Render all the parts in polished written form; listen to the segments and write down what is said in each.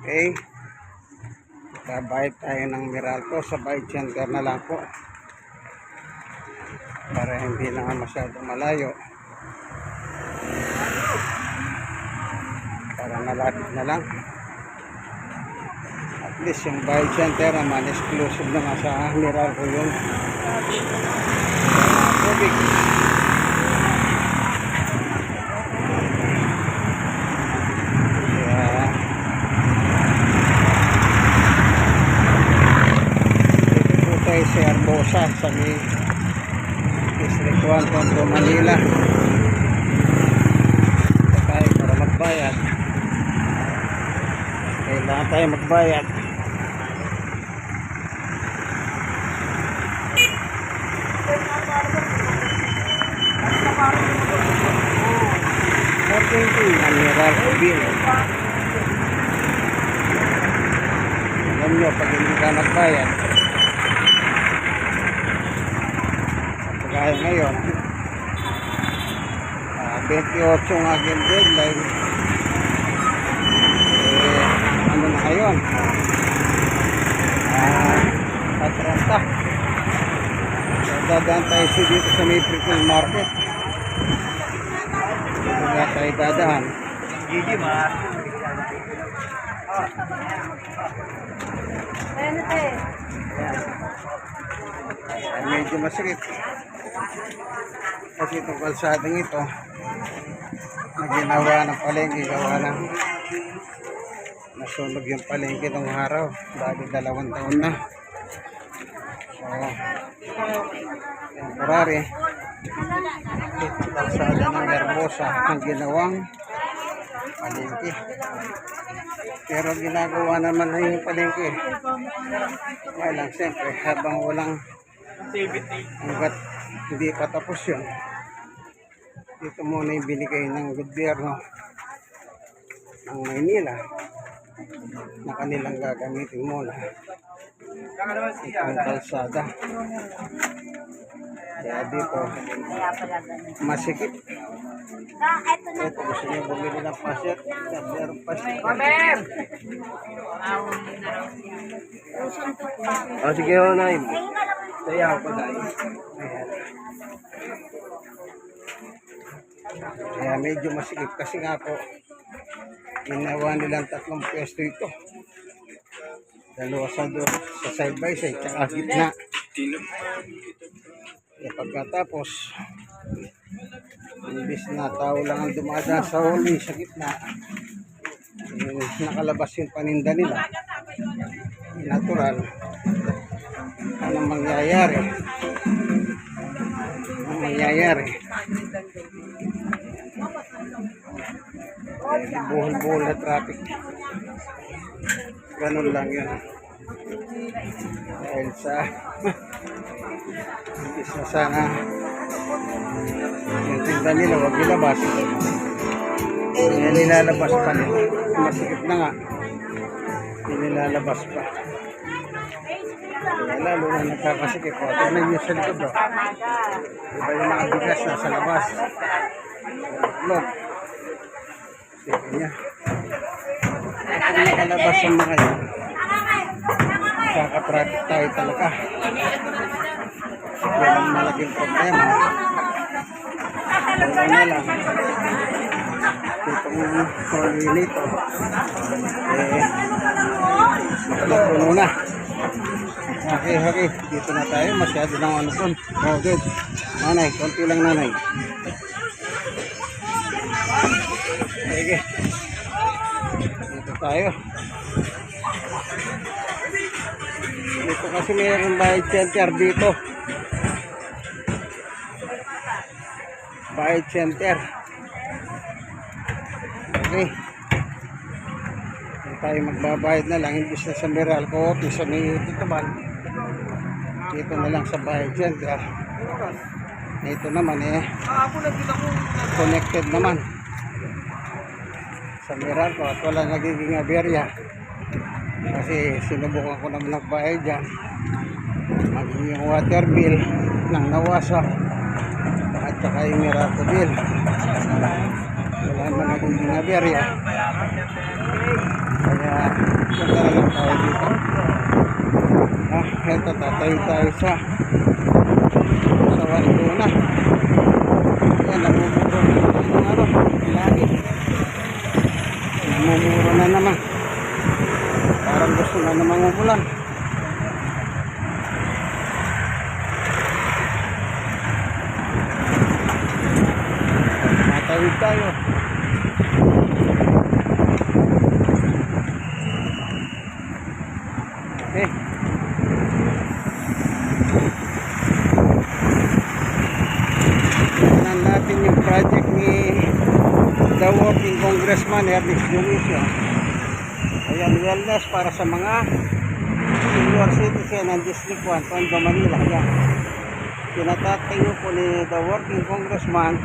Okay. Kabayad tayo ng Meralco sa bayad center na lang po. Para hindi na masyadong malayo. Para malapit na lang. At least yung bayad center naman exclusive naman sa Meralco yun. Tubig. Sa Arbosa sa District 1 Tondo, Manila. Tayo para magbayad. Kailangan tayo magbayad. Ang Meralco bill. Alam nyo, pag hindi ka nagbayad, kaya ngayon 28 ang aking deadline, ano na ngayon, 30. So dadaan tayo dito sa April Market. Kaya tayo dadaan ay medyo masakit kasi itong kalsadang ito na ginawa ng palengke, gawa ng nasunog yung palengke ng araw, dahil 2 taon na. So temporary itong kalsada ng Hermosa ang ginawang palengke, pero ginagawa naman na yung palengke. Kaya lang siyempre habang walang hanggat hindi pa tapos yun, dito muna yung binigay ng gobyerno ng Maynila na kanilang gagamitin muna itong kalsada. Kaya dito masikip. Ito gusto nyo bumili ng pasyat, meron pasyat. Sige ho na yun. Sayaw pa tayo. Kaya medyo masikip kasi nga po ginawa nilang 3 pwesto ito. 2 sa side by side tsaka gitna. Kaya pagkatapos imbis na tao lang ang dumadaan sa huli sa gitna, nakalabas yung paninda nila. Natural. Anong mangyayari? Buhol-buhol na traffic. Ganun lang yun. Dahil sa imbis na sana yung tinda nila huwag ilabas, nilalabas pa nila. Masikip na nga, nilalabas pa. Kaya lalo na nagkakasikip. Tignan nyo sa likod, diba yung mga bigas na sa labas, look, sige niya. Kung nakalabas ang mga yun, kakatraffic tayo talaga. Walang malaking problema. Wala na lang itong huli nito puno na. Okay, dito na tayo. Masyado ng ano dun. Oh, good. Nanay, konti lang nanay. Sige, dito tayo. Dito kasi mayroon bayad center dito. Bayad center. Okay. Dito tayo magbabayad na lang. Hindi sa Meralco office sa dito man. Dito na lang sa bayad center. Ito naman connected naman sa Meralco at wala nagiging aberya. Kasi sinubukan ko naman nagbayad dyan. Maging yung water bill ng Nawasa at saka yung Meralco bill. Wala naman nagiging aberya. Kaya Ito, tatayo tayo sa Waldona. Yan, namumuro ng ano, lagi. Namumuro na naman. Parang gusto na namang umulan. Matawid tayo. Okay. Tignan natin yung project ni the working congressman Ernest Dionisio. Ayan, wellness para sa mga senior citizen ng District 1, Tondo, Manila. Ayan. Pinatatayo po ni the working congressman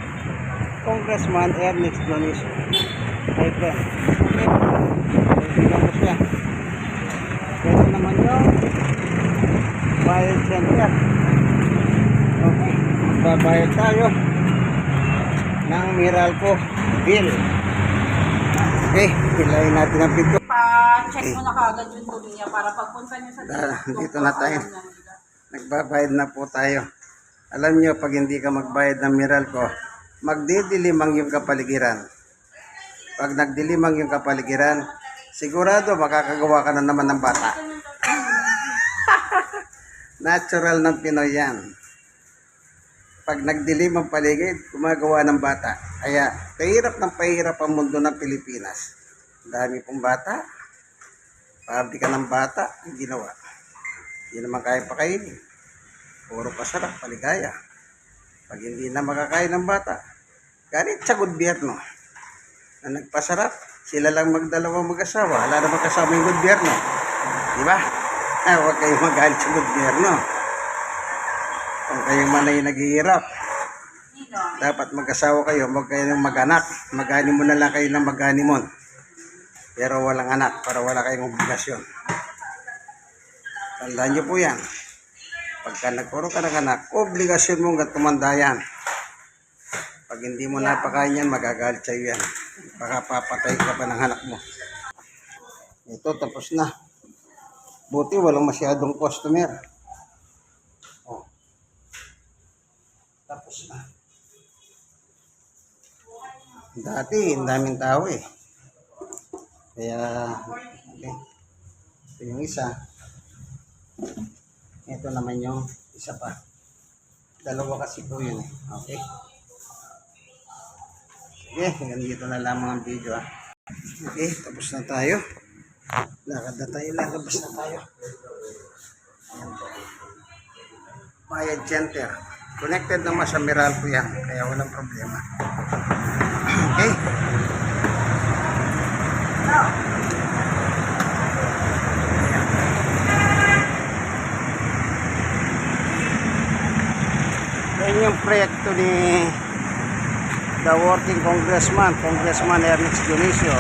Ernest Dionisio. Okay, friend. Okay. Tignan mo siya. Pwede naman yung bayad center. Okay. Babayad tayo ng Meralco bill. Okay. Hilayin natin ang pinto. Pa-check mo na kagad yung tubig niya para pagpunta niyo sa dito na tayo. Nagbabayad na po tayo. Alam nyo, pag hindi ka magbayad ng Meralco, magdidilimang yung kapaligiran. Pag nagdilimang yung kapaligiran, sigurado makakagawa ka na naman ng bata. Natural ng Pinoy yan. Pag nagdilim ang paligid, gumagawa ng bata. Kaya, pahirap ang mundo ng Pilipinas. Dami pong bata. Pabrika ng bata, ang ginawa. Hindi naman kaya pakainin. Puro pasarap, paligaya. Pag hindi na makakain ng bata, galit sa gobyerno na nagpasarap, sila lang magdalawang mag-asawa. Wala na magkasama yung gobyerno. Diba? Huwag kayong magalit sa gobyerno. Kung kayo man ay naghihirap, dapat mag-asawa kayo, huwag kayo ng mag-anak. Mag-honeymoon na lang kayo ng mag-honeymoon. Pero walang anak, para wala kayong obligasyon. Tandaan nyo po yan. Pagka nagkaroon ka ng anak, obligasyon mo hanggang tumanda yan. Pag hindi mo napakain yan, magagalit sa'yo yan. Baka papatay ka pa ng anak mo. Ito, tapos na. Buti walang masyadong customer. Oh. Tapos na. Dati, ang daming tao eh. Kaya, okay. Ito yung isa. Ito naman yung isa pa. Dalawa kasi po yun eh. Okay. Sige, hanggang dito na lamang ang video ah. Okay, tapos na tayo. Lakad na tayo, lalabas na tayo. Ayan po. Bayad center. Connected naman sa Meralco yan, kaya walang problema. Okay. Yan yung proyekto ni the working congressman Ernest Dionisio.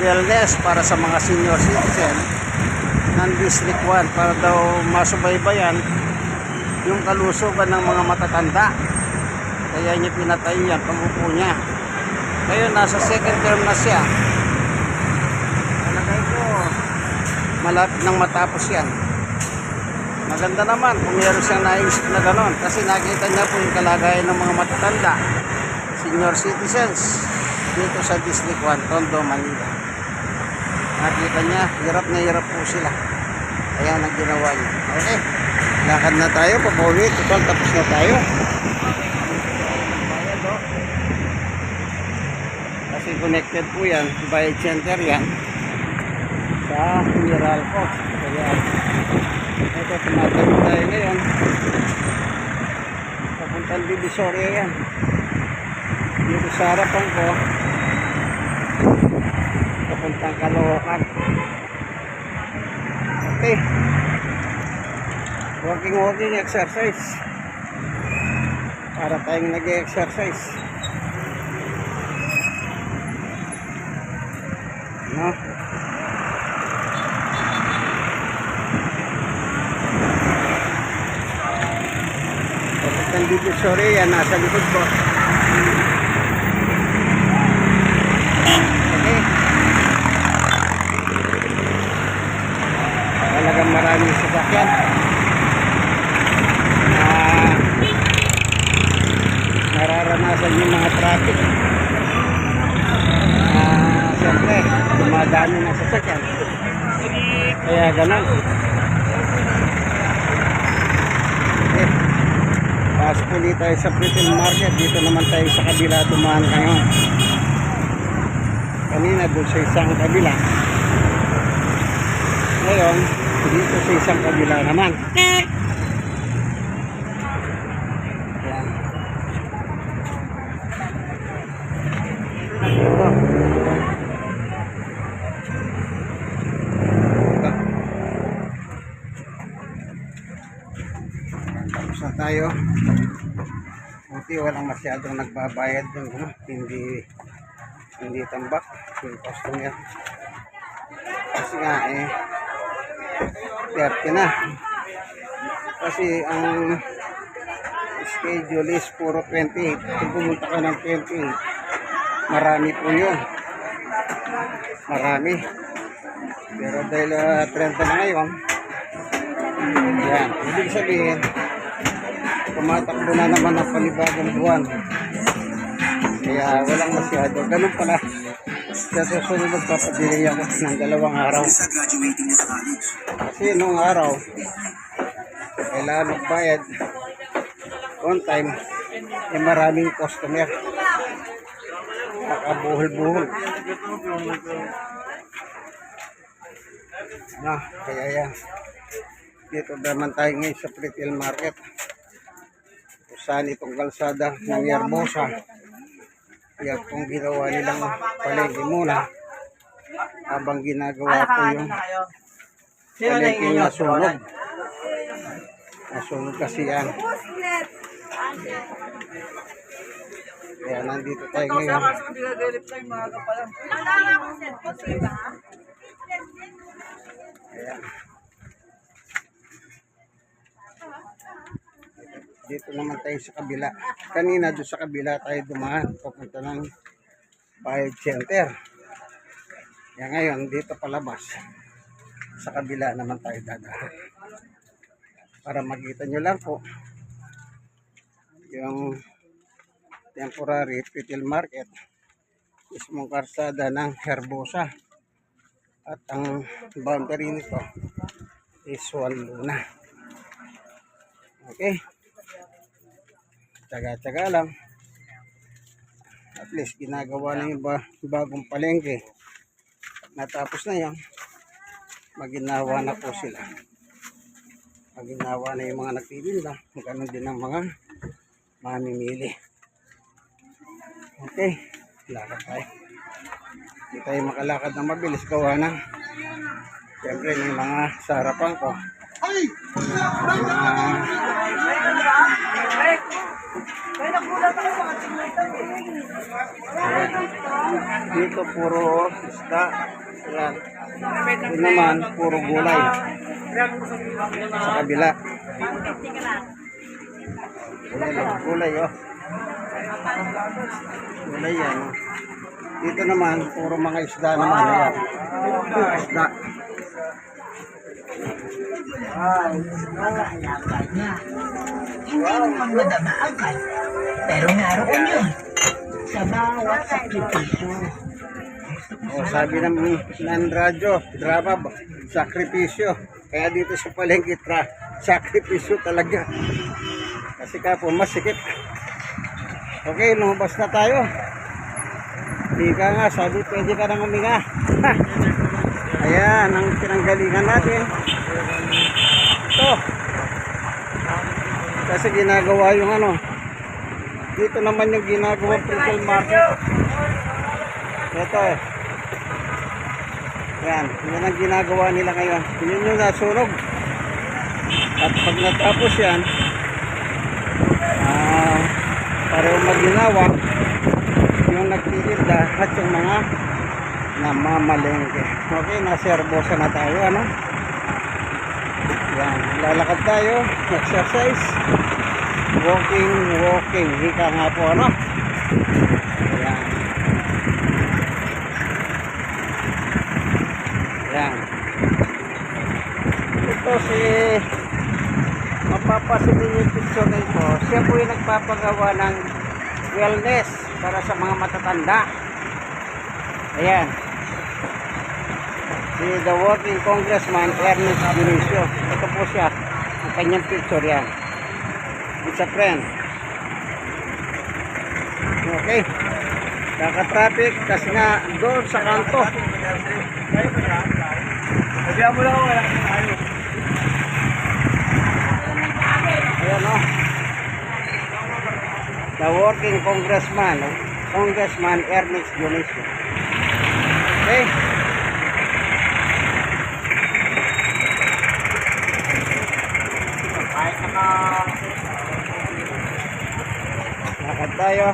Wellness para sa mga senior citizen ng District 1 para daw masubaybayan yung kalusugan ng mga matatanda. Kaya niya pinatayo yan, pag-upo niya. Ngayon, nasa second term na siya. Talagay ko, malapit nang matapos yan. Maganda naman kung meron siyang naisip na gano'n kasi nakita niya po yung kalagayan ng mga matatanda, senior citizens dito sa District 1, Tondo, Manila. Nakita niya, hirap na hirap po sila. Kaya nang ginawa niya. Okay, lakad na tayo, papauwi. Total, tapos na tayo. Kasi connected po yan, bayad center yan sa Meralco. Kaya ito, tumatawid tayo ngayon. Papuntang Divisoria yan. Dito sa harapan ko, papuntang Caloocan. Okay. Walking exercise. Para tayong nag-exercise. No? Papuntang Divisoria yan, nasa likod ko. Okay. Talagang maraming sasakyan. Minsan yung mga traffic. Siyempre, dumadami ng sasakyan. Kaya ganun. Okay. Pasok ulit tayo sa retail market. Dito naman tayo sa kabila dumaan ngayon. Kanina doon sa isang kabila. Ngayon, dito sa isang kabila naman. Ayan. Ito. Tapos na tayo. Buti walang masyadong nagbabayad dun, no? Hindi tambak yung customer. Kasi nga 30 na. Kasi ang schedule is puro 28. Kung pumunta ka ng 28, marami po yun. Marami. Pero dahil 30 na ngayon, yan. Ibig sabihin, tumatakbo na naman ang panibagong buwan. Kaya walang masyado. Ganun pala. Sa susunod magpapadilay ako ng 2 araw. Kasi nung araw, kailangan magbayad on time, maraming customer. Nakabuhol-buhol. Kaya yan. Dito naman tayo ngayon sa retail market. Kung saan itong kalsada ng Yerbosa. Kaya kung ginawa nilang palengke muna, habang ginagawa ko yung palengke nasunog. Nasunog kasi yan. Kaya nandito tayo ngayon. Ayan. Dito naman tayo sa kabila. Kanina doon sa kabila tayo dumaan. Papunta ng Bayad Center. Kaya ngayon dito palabas. Sa kabila naman tayo dadaan. Para makita nyo lang po yung temporary retail market. Mismong karsada ng Herbosa. At ang boundary nito is Luna. Okay. Tsaga-tsaga lang. At least ginagawa na yung bagong palengke. Natapos na yan, maginawa na po sila. Maginawa na yung mga nagtitinda. Magkaroon din ng mga mamimili. Okay. Lakad tayo. Hindi tayo makalakad na mabilis. Gawa na. Siyempre may mga sarapan ko. Dito puro isda. Yan. Ito naman puro gulay. Sa kabila. Gulay oh. Gulay yan. Dito naman puro mga isda naman. Yan. Isda. Hindi naman madama agad, pero naroon yun sa bawat sakripisyo. Sabi ng radyo, drama, sakripisyo. Kaya dito sa palengke, sakripisyo talaga. Kasi kapo, masikip. Okay, lumabas na tayo. Ika nga, sabi pwede ka nang huminga. Ayan, ang pinanggalingan natin. Ito. Kasi ginagawa yung ano. Dito naman yung ginagawa retail market. Ito eh. Ayan, yun ang ginagawa nila ngayon. Yun yung nasunog. At pag natapos yan, pareho maginawa yung nagtitinda at yung mga namamalengke. Okay, nasa Herbosa na tayo, ano? Yan, lalakad tayo, exercise, walking, hika nga po, ano? Yan. Yan. Ito si mapapasin din yung picture na ito. Siya po yung nagpapagawa ng wellness para sa mga matatanda. Ayan. Si the working congressman Ernest Dionisio. Ito po siya. Ang kanyang picture yan. It's a friend. Okay. Kaka-traffic kasi nga doon sa kanto. Ayan o. The working congressman Ernest Dionisio. Okay. Lakad tayo.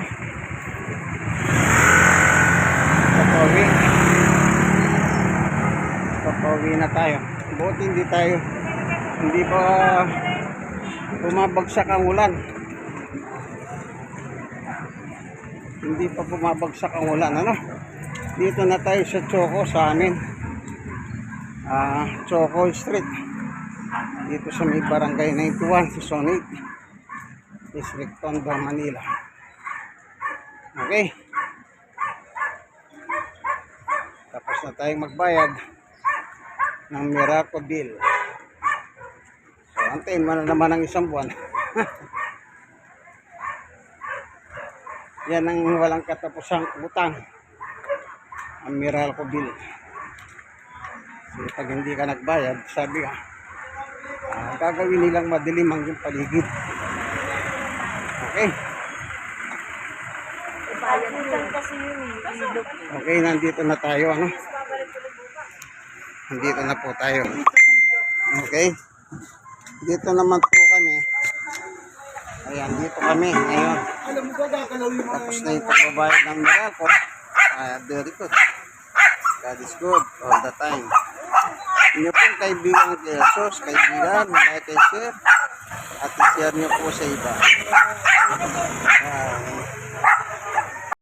Papauwi na tayo. Buti hindi pa bumabagsak ang ulan. Hindi pa bumabagsak ang ulan, ano? Dito na tayo sa Choco sa amin. Choco Street. Dito sa may barangay 91 sa Zone 8. District Tondo, Manila. Okay. Tapos na tayong magbayad ng Miracle Bill. So, antayin mo na naman ang isang buwan. Yan ang walang katapusang utang. Ang Miracle Bill. So, pag hindi ka nagbayad, sabi ka, gagawin nilang madilim ang yung paligid. Okay. Okay, nandito na tayo, ano? Nandito na po tayo. Okay. Dito naman po kami. Ayan, dito kami ngayon. Tapos na yung pagbabayad ng Miracle. Very good. God is good all the time. Inyo pong kaibigan Jesus, kaibigan, like and share. At i-share nyo po sa iba.